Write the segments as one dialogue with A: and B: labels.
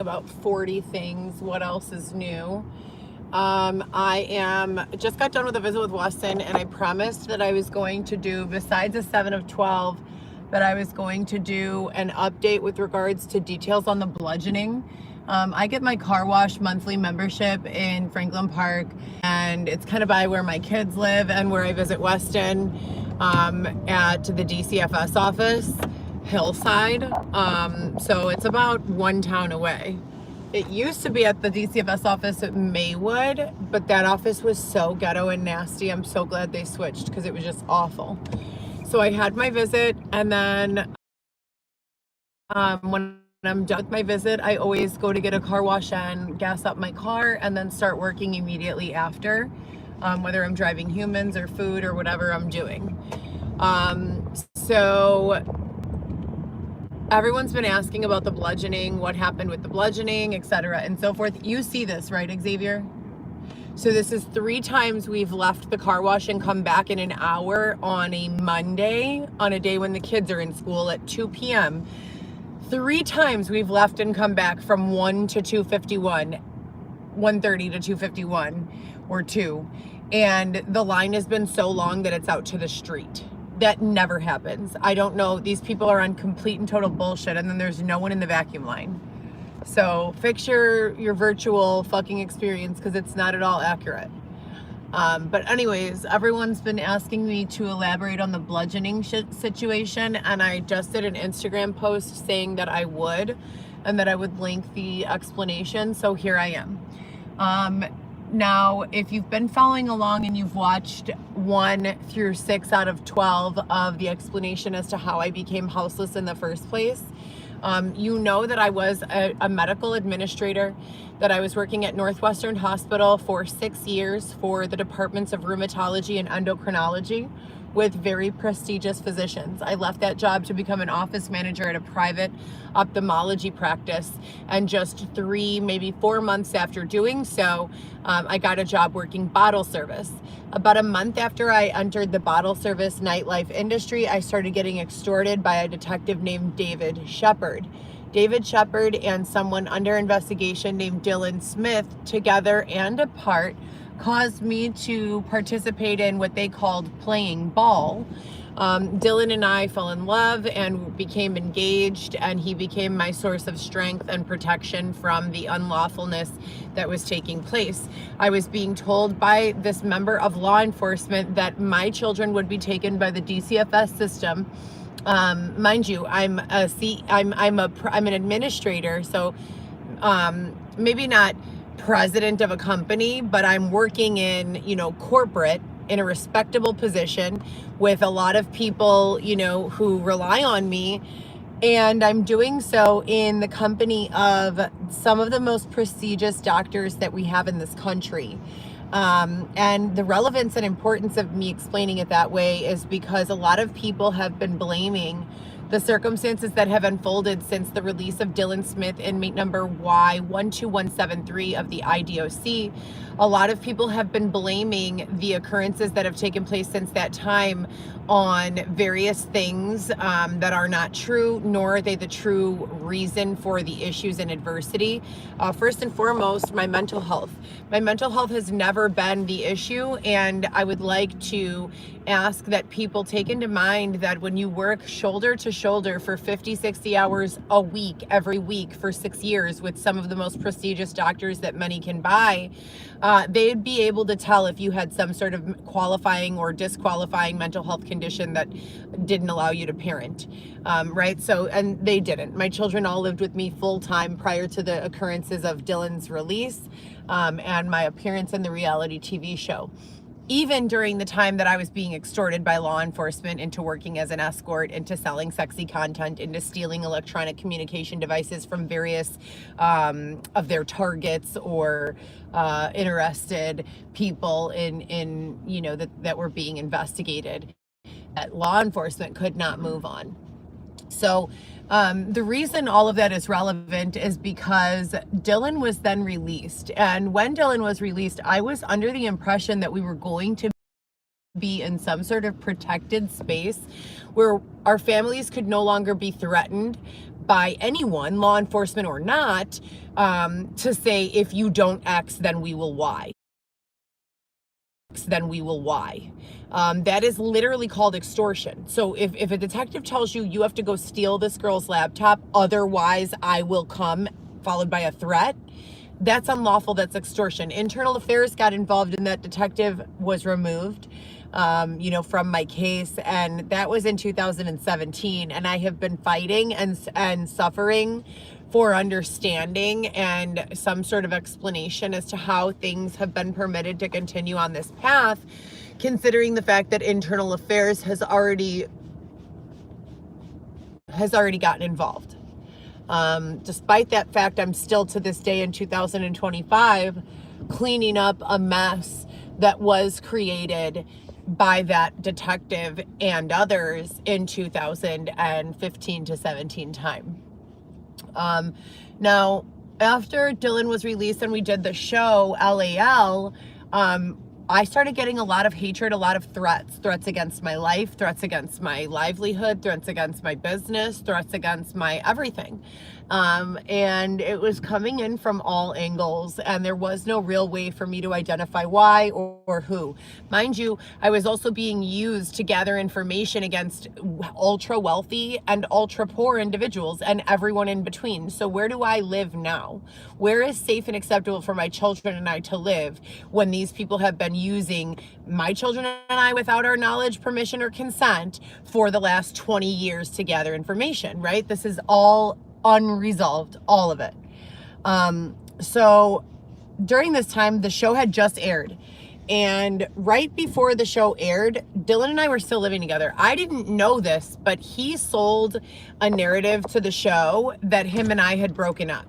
A: about 40 things. What else is new? I am just got done with a visit with Weston, and I promised that I was going to do, besides a 7 of 12, that I was going to do an update with regards to details on the bludgeoning. I get my car wash monthly membership in Franklin Park, and it's kind of by where my kids live and where I visit Weston, at the DCFS office, Hillside. So it's about one town away. It used to be at the DCFS office at Maywood, but that office was so ghetto and nasty. I'm so glad they switched because it was just awful. So I had my visit, and then when I'm done with my visit, I always go to get a car wash and gas up my car and then start working immediately after, whether I'm driving humans or food or whatever I'm doing. So everyone's been asking about the bludgeoning, what happened with the bludgeoning, etc. and so forth. You see this, right, Xavier? So this is 3 times we've left the car wash and come back in an hour on a Monday, on a day when the kids are in school at 2 p.m. 3 times we've left and come back from 1 to 2:51, 1:30 to 2:51 or 2. And the line has been so long that it's out to the street. That never happens. I don't know. These people are on complete and total bullshit, and then there's no one in the vacuum line. So fix your virtual fucking experience, because it's not at all accurate. But anyways, everyone's been asking me to elaborate on the bludgeoning situation, and I just did an Instagram post saying that I would, and that I would link the explanation. So here I am. Now, if you've been following along and you've watched 1 through 6 out of 12 of the explanation as to how I became houseless in the first place, you know that I was a medical administrator, that I was working at Northwestern Hospital for 6 years for the departments of rheumatology and endocrinology with very prestigious physicians. I left that job to become an office manager at a private ophthalmology practice, and just 3, maybe 4 months after doing so, I got a job working bottle service. About a month after I entered the bottle service nightlife industry, I started getting extorted by a detective named David Shepard. David Shepard and someone under investigation named Dylan Smith, together and apart, caused me to participate in what they called playing ball. Dylan and I fell in love and became engaged, and he became my source of strength and protection from the unlawfulness that was taking place. I was being told by this member of law enforcement that my children would be taken by the DCFS system. Mind you, I'm an administrator, so maybe not president of a company, but I'm working in, corporate, in a respectable position with a lot of people, who rely on me. And I'm doing so in the company of some of the most prestigious doctors that we have in this country. And the relevance and importance of me explaining it that way is because a lot of people have been blaming the circumstances that have unfolded since the release of Dylan Smith, inmate number Y12173 of the IDOC. A lot of people have been blaming the occurrences that have taken place since that time on various things that are not true, nor are they the true reason for the issues and adversity. First and foremost, my mental health. My mental health has never been the issue, and I would like to ask that people take into mind that when you work shoulder to shoulder for 50, 60 hours a week, every week for 6 years with some of the most prestigious doctors that money can buy, they'd be able to tell if you had some sort of qualifying or disqualifying mental health condition that didn't allow you to parent, right? So, and they didn't. My children all lived with me full time prior to the occurrences of Dylan's release, and my appearance in the reality TV show. Even during the time that I was being extorted by law enforcement into working as an escort, into selling sexy content, into stealing electronic communication devices from various of their targets or interested people in that were being investigated, that law enforcement could not move on. So the reason all of that is relevant is because Dylan was then released. And when Dylan was released, I was under the impression that we were going to be in some sort of protected space where our families could no longer be threatened by anyone, law enforcement or not, to say, if you don't X, then we will Y. That is literally called extortion. So if a detective tells you you have to go steal this girl's laptop, otherwise I will come, followed by a threat, that's unlawful. That's extortion. Internal Affairs got involved and that detective was removed, from my case. And that was in 2017. And I have been fighting and suffering for understanding and some sort of explanation as to how things have been permitted to continue on this path, considering the fact that Internal Affairs has already gotten involved. Despite that fact, I'm still to this day in 2025 cleaning up a mess that was created by that detective and others in 2015 to 17 time. Now, after Dylan was released and we did the show LAL, I started getting a lot of hatred, a lot of threats against my life, threats against my livelihood, threats against my business, threats against my everything. And it was coming in from all angles, and there was no real way for me to identify why or who. Mind you, I was also being used to gather information against ultra wealthy and ultra poor individuals and everyone in between. So where do I live now? Where is safe and acceptable for my children and I to live when these people have been using my children and I without our knowledge, permission, or consent for the last 20 years to gather information, right? This is all unresolved, all of it. So during this time, the show had just aired. And right before the show aired, Dylan and I were still living together. I didn't know this, but he sold a narrative to the show that him and I had broken up.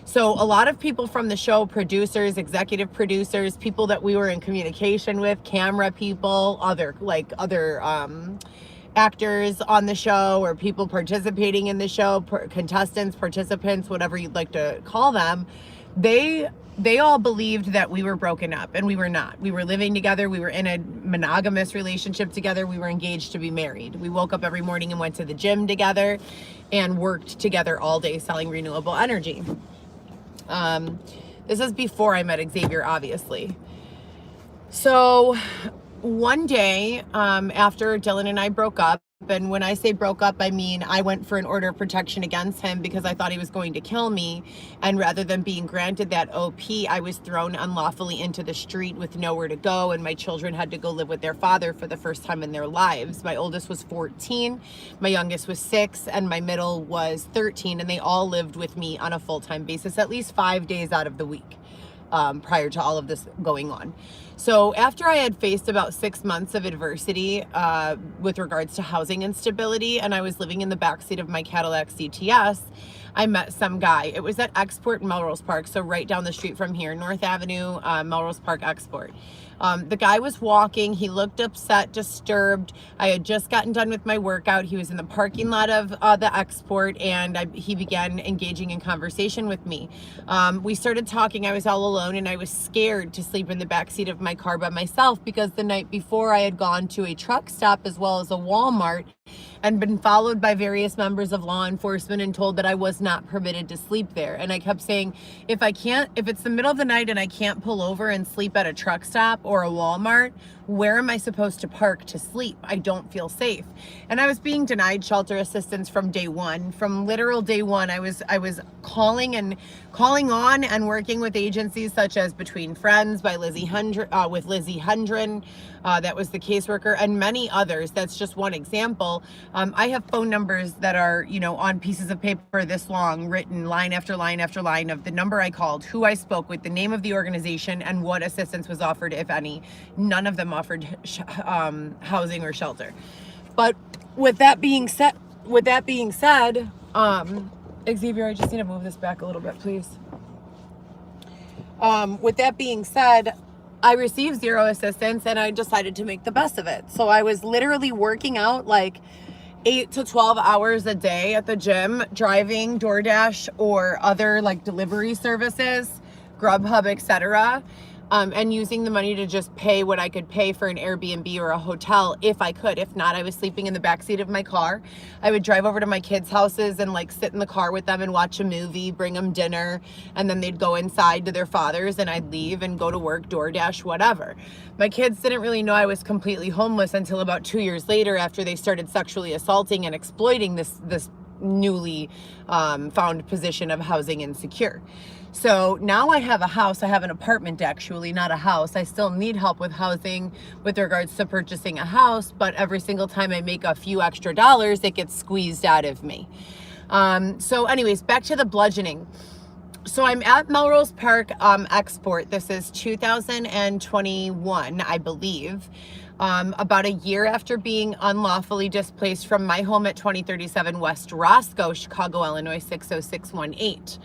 A: So a lot of people from the show, producers, executive producers, people that we were in communication with, camera people, other actors on the show or people participating in the show, contestants, participants, whatever you'd like to call them, they all believed that we were broken up, and we were not. We were living together. We were in a monogamous relationship together. We were engaged to be married. We woke up every morning and went to the gym together and worked together all day selling renewable energy. This is before I met Xavier, obviously. So one day, after Dylan and I broke up, and when I say broke up, I mean I went for an order of protection against him because I thought he was going to kill me. And rather than being granted that OP, I was thrown unlawfully into the street with nowhere to go. And my children had to go live with their father for the first time in their lives. My oldest was 14, my youngest was 6, and my middle was 13. And they all lived with me on a full-time basis, at least 5 days out of the week, prior to all of this going on. So after I had faced about 6 months of adversity with regards to housing instability, and I was living in the backseat of my Cadillac CTS, I met some guy. It was at Export Melrose Park, so right down the street from here, North Avenue, Melrose Park Export. The guy was walking. He looked upset, disturbed. I had just gotten done with my workout. He was in the parking lot of the Export, and he began engaging in conversation with me. We started talking. I was all alone, and I was scared to sleep in the backseat of my car by myself because the night before I had gone to a truck stop as well as a Walmart and been followed by various members of law enforcement and told that I was not permitted to sleep there. And I kept saying, if it's the middle of the night and I can't pull over and sleep at a truck stop or a Walmart, where am I supposed to park to sleep? I don't feel safe. And I was being denied shelter assistance from day one. From literal day one, I was calling on and working with agencies such as Between Friends by Lizzie Hundren, with Lizzie Hundren, that was the caseworker, and many others. That's just one example. I have phone numbers that are, on pieces of paper this long, written line after line after line of the number I called, who I spoke with, the name of the organization, and what assistance was offered, if any. None of them offered housing or shelter. But with that being said, Xavier, I just need to move this back a little bit, please. With that being said, I received zero assistance and I decided to make the best of it. So I was literally working out like 8 to 12 hours a day at the gym, driving DoorDash or other like delivery services, Grubhub, etc., and using the money to just pay what I could pay for an Airbnb or a hotel if I could. If not, I was sleeping in the backseat of my car. I would drive over to my kids' houses and like sit in the car with them and watch a movie, bring them dinner, and then they'd go inside to their fathers and I'd leave and go to work, DoorDash, whatever. My kids didn't really know I was completely homeless until about 2 years later, after they started sexually assaulting and exploiting this newly found position of housing insecure. So now I have a house. I have an apartment, actually, not a house. I still need help with housing with regards to purchasing a house, but every single time I make a few extra dollars, it gets squeezed out of me. So anyways, back to the bludgeoning. So I'm at Melrose Park Export. This is 2021, I believe. About a year after being unlawfully displaced from my home at 2037 West Roscoe, Chicago, Illinois, 60618.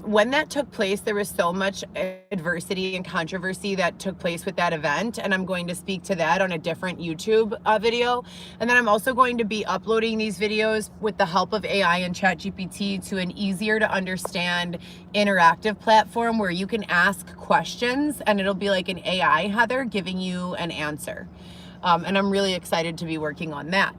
A: When that took place, there was so much adversity and controversy that took place with that event, and I'm going to speak to that on a different YouTube video. And then I'm also going to be uploading these videos with the help of AI and ChatGPT to an easier to understand interactive platform where you can ask questions and it'll be like an AI, Heather, giving you an answer. And I'm really excited to be working on that.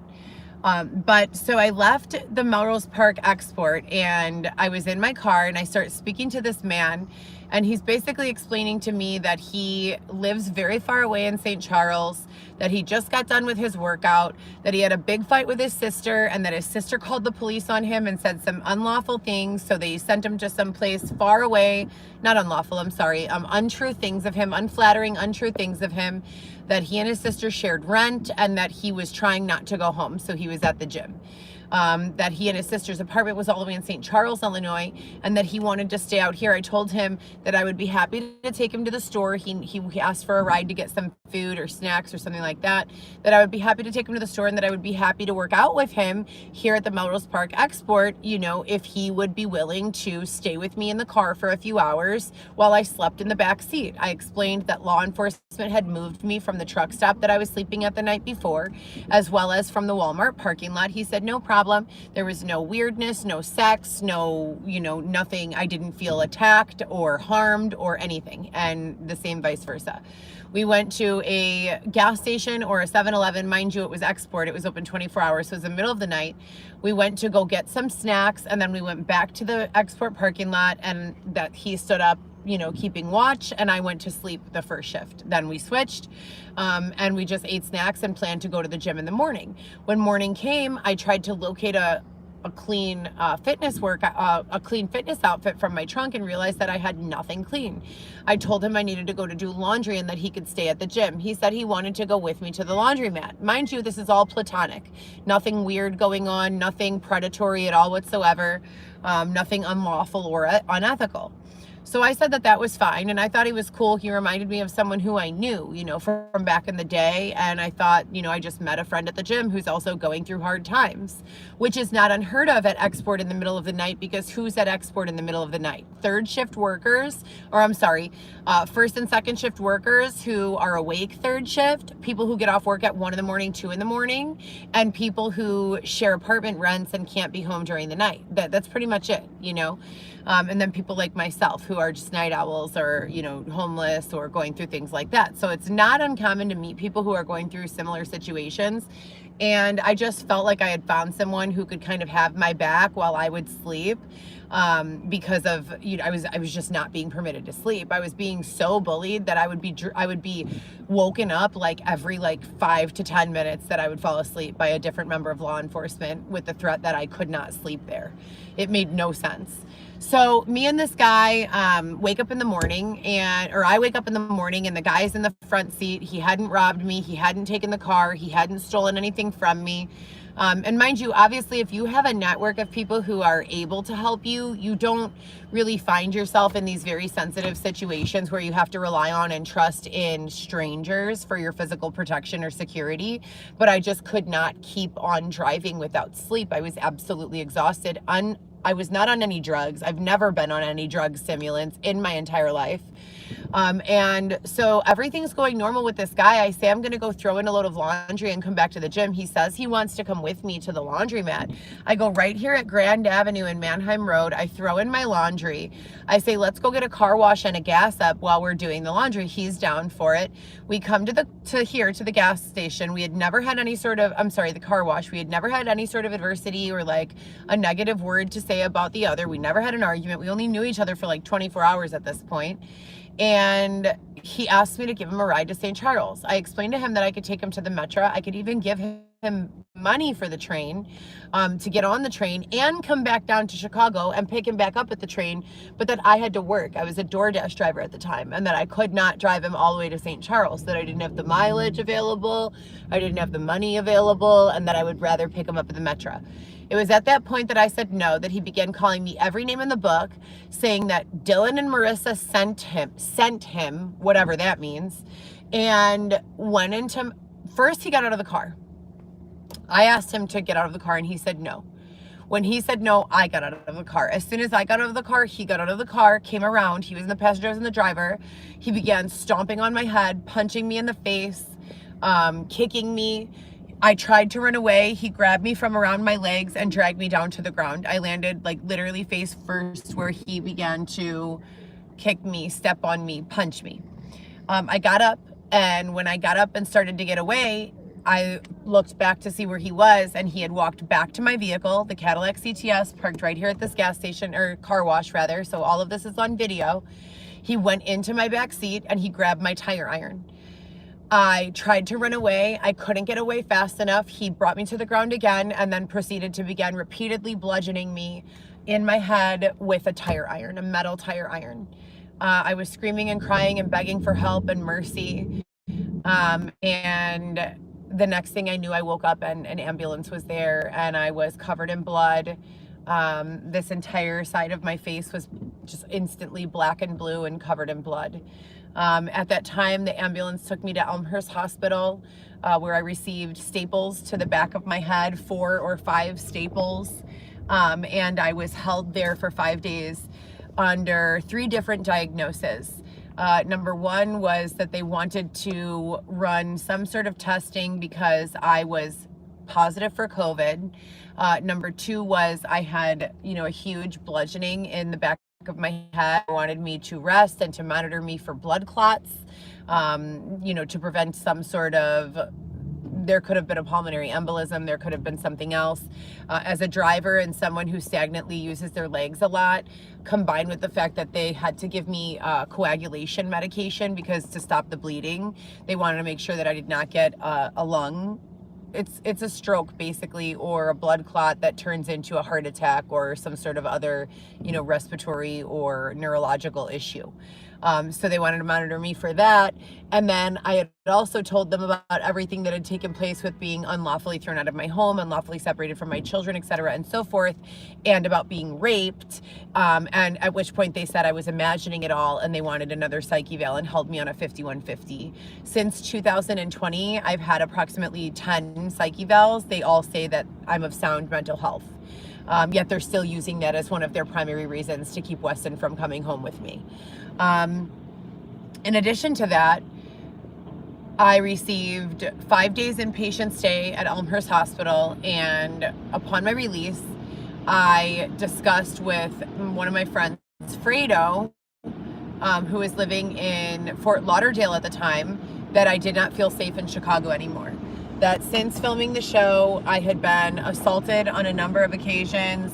A: But so I left the Melrose Park Export and I was in my car and I start speaking to this man, and he's basically explaining to me that he lives very far away in St. Charles, that he just got done with his workout, that he had a big fight with his sister, and that his sister called the police on him and said some unlawful things. So they sent him to some place far away, not unlawful, I'm sorry, untrue things of him, unflattering, untrue things of him, that he and his sister shared rent, and that he was trying not to go home. So he was at the gym. That he and his sister's apartment was all the way in St. Charles, Illinois, and that he wanted to stay out here. I told him that I would be happy to take him to the store. He asked for a ride to get some food or snacks or something like that, that I would be happy to take him to the store and that I would be happy to work out with him here at the Melrose Park Export, you know, if he would be willing to stay with me in the car for a few hours while I slept in the back seat. I explained that law enforcement had moved me from the truck stop that I was sleeping at the night before, as well as from the Walmart parking lot. He said, no problem. There was no weirdness, no sex, no, you know, nothing. I didn't feel attacked or harmed or anything, and the same vice versa. We went to a gas station or a 7-Eleven. Mind you, it was Export. It was open 24 hours, so it was the middle of the night. We went to go get some snacks, and then we went back to the Export parking lot, and that he stood up, you know, keeping watch, and I went to sleep the first shift. Then we switched, and we just ate snacks and planned to go to the gym in the morning. When morning came, I tried to locate a clean fitness outfit from my trunk and realized that I had nothing clean. I told him I needed to go to do laundry and that he could stay at the gym. He said he wanted to go with me to the laundromat. Mind you, this is all platonic. Nothing weird going on, nothing predatory at all whatsoever, nothing unlawful or unethical. So I said that that was fine, and I thought he was cool. He reminded me of someone who I knew, you know, from back in the day, and I thought, you know, I just met a friend at the gym who's also going through hard times, which is not unheard of at Export in the middle of the night, because who's at Export in the middle of the night? Third shift workers, or I'm sorry, first and second shift workers who are awake third shift, people who get off work at 1 in the morning, 2 in the morning, and people who share apartment rents and can't be home during the night. That's pretty much it, you know? And then people like myself who are just night owls or, you know, homeless or going through things like that. So it's not uncommon to meet people who are going through similar situations. And I just felt like I had found someone who could kind of have my back while I would sleep, because of, you know, I was just not being permitted to sleep. I was being so bullied that I would be woken up like every 5 to 10 minutes, that I would fall asleep by a different member of law enforcement with the threat that I could not sleep there. It made no sense. So me and this guy wake up in the morning, I wake up in the morning and the guy's in the front seat. He hadn't robbed me. He hadn't taken the car. He hadn't stolen anything from me. And mind you, obviously, if you have a network of people who are able to help you, you don't really find yourself in these very sensitive situations where you have to rely on and trust in strangers for your physical protection or security. But I just could not keep on driving without sleep. I was absolutely exhausted. I was not on any drugs. I've never been on any drug stimulants in my entire life. And so everything's going normal with this guy. I say I'm going to go throw in a load of laundry and come back to the gym. He says he wants to come with me to the laundromat. I go right here at Grand Avenue and Manheim Road. I throw in my laundry. I say, let's go get a car wash and a gas up while we're doing the laundry. He's down for it. We come to the gas station. We had never had any sort of, the car wash. We had never had any sort of adversity or like a negative word to say about the other. We never had an argument. We only knew each other for like 24 hours at this point. And he asked me to give him a ride to St. Charles. I explained to him that I could take him to the Metro. I could even give him money for the train, to get on the train and come back down to Chicago and pick him back up at the train, but that I had to work. I was a DoorDash driver at the time, and that I could not drive him all the way to St. Charles, that I didn't have the mileage available, I didn't have the money available, and that I would rather pick him up at the Metro. It was at that point that I said no, that he began calling me every name in the book, saying that Dylan and Marissa sent him, whatever that means, and went into, first he got out of the car. I asked him to get out of the car and he said no. When he said no, I got out of the car. As soon as I got out of the car, he got out of the car, came around, he was in the passenger, I was in the driver. He began stomping on my head, punching me in the face, kicking me. I tried to run away. He grabbed me from around my legs and dragged me down to the ground. I landed like literally face first where he began to kick me, step on me, punch me. I got up, and when I got up and started to get away, I looked back to see where he was, and he had walked back to my vehicle, the Cadillac CTS, parked right here at this gas station, or car wash rather. So all of this is on video. He went into my back seat and he grabbed my tire iron. I tried to run away. I couldn't get away fast enough. He brought me to the ground again and then proceeded to begin repeatedly bludgeoning me in my head with a tire iron, a metal tire iron. I was screaming and crying and begging for help and mercy. And the next thing I knew, I woke up and an ambulance was there, and I was covered in blood. This entire side of my face was just instantly black and blue and covered in blood. At that time, the ambulance took me to Elmhurst Hospital, where I received staples to the back of my head, 4 or 5 staples. And I was held there for 5 days under 3 different diagnoses. Number 1 was that they wanted to run some sort of testing because I was positive for COVID. Number 2 was I had, a huge bludgeoning in the back of my head. They wanted me to rest and to monitor me for blood clots, to prevent some sort of, there could have been a pulmonary embolism, there could have been something else. As a driver and someone who stagnantly uses their legs a lot, combined with the fact that they had to give me coagulation medication because to stop the bleeding, they wanted to make sure that I did not get a lung. It's a stroke basically, or a blood clot that turns into a heart attack or some sort of other, respiratory or neurological issue. So they wanted to monitor me for that. And then I had also told them about everything that had taken place with being unlawfully thrown out of my home, unlawfully separated from my children, etc., and so forth, and about being raped. And at which point they said I was imagining it all, and they wanted another psych eval and held me on a 5150. Since 2020, I've had approximately 10 psych evals. They all say that I'm of sound mental health. Yet they're still using that as one of their primary reasons to keep Weston from coming home with me. In addition to that, I received 5 days inpatient stay at Elmhurst Hospital, and upon my release, I discussed with one of my friends, Fredo, who was living in Fort Lauderdale at the time, that I did not feel safe in Chicago anymore. That since filming the show, I had been assaulted on a number of occasions,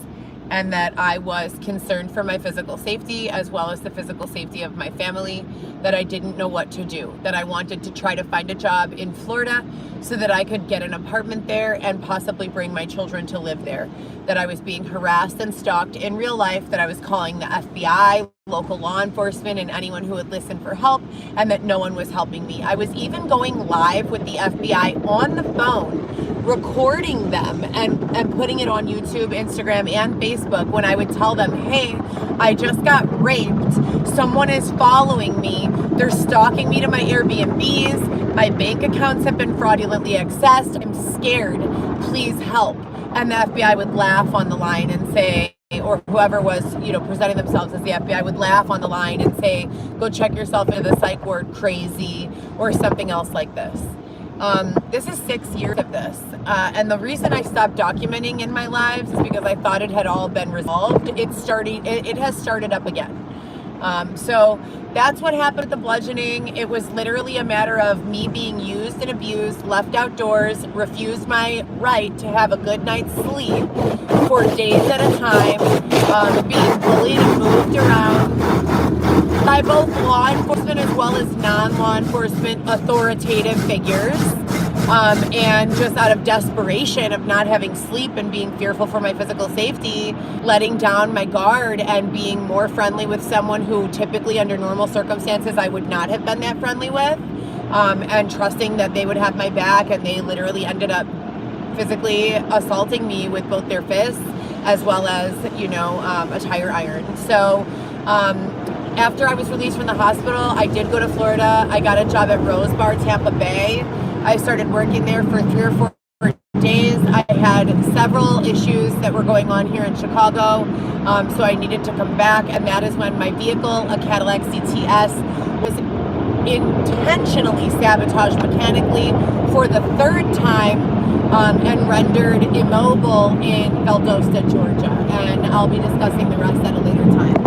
A: and that I was concerned for my physical safety as well as the physical safety of my family, that I didn't know what to do, that I wanted to try to find a job in Florida so that I could get an apartment there and possibly bring my children to live there, that I was being harassed and stalked in real life, that I was calling the FBI, local law enforcement, and anyone who would listen for help, and that no one was helping me. I was even going live with the FBI on the phone, recording them and putting it on YouTube, Instagram, and Facebook when I would tell them, hey, I just got raped, someone is following me, they're stalking me to my Airbnbs, my bank accounts have been fraudulently accessed, I'm scared, please help. And the FBI would laugh on the line and say, or whoever was, presenting themselves as the FBI would laugh on the line and say, go check yourself into the psych ward, crazy, or something else like this. This is 6 years of this. And the reason I stopped documenting in my lives is because I thought it had all been resolved. It has started up again. So that's what happened with the bludgeoning. It was literally a matter of me being used and abused, left outdoors, refused my right to have a good night's sleep for days at a time, being bullied and moved around by both law enforcement as well as non-law enforcement authoritative figures. And just out of desperation of not having sleep and being fearful for my physical safety, letting down my guard and being more friendly with someone who typically under normal circumstances I would not have been that friendly with, and trusting that they would have my back, and they literally ended up physically assaulting me with both their fists as well as, a tire iron. So after I was released from the hospital, I did go to Florida. I got a job at Rose Bar, Tampa Bay. I started working there for 3 or 4 days. I had several issues that were going on here in Chicago, so I needed to come back, and that is when my vehicle, a Cadillac CTS, was intentionally sabotaged mechanically for the 3rd time and rendered immobile in Valdosta, Georgia. And I'll be discussing the rest at a later time.